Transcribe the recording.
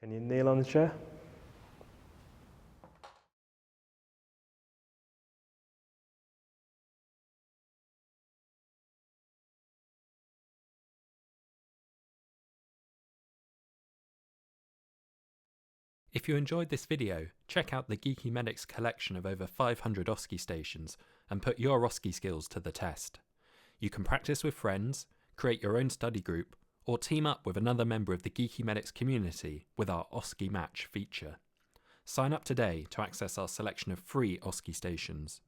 Can you kneel on the chair? If you enjoyed this video, check out the Geeky Medics collection of over 500 OSCE stations and put your OSCE skills to the test. You can practice with friends, create your own study group, or team up with another member of the Geeky Medics community with our OSCE Match feature. Sign up today to access our selection of free OSCE stations.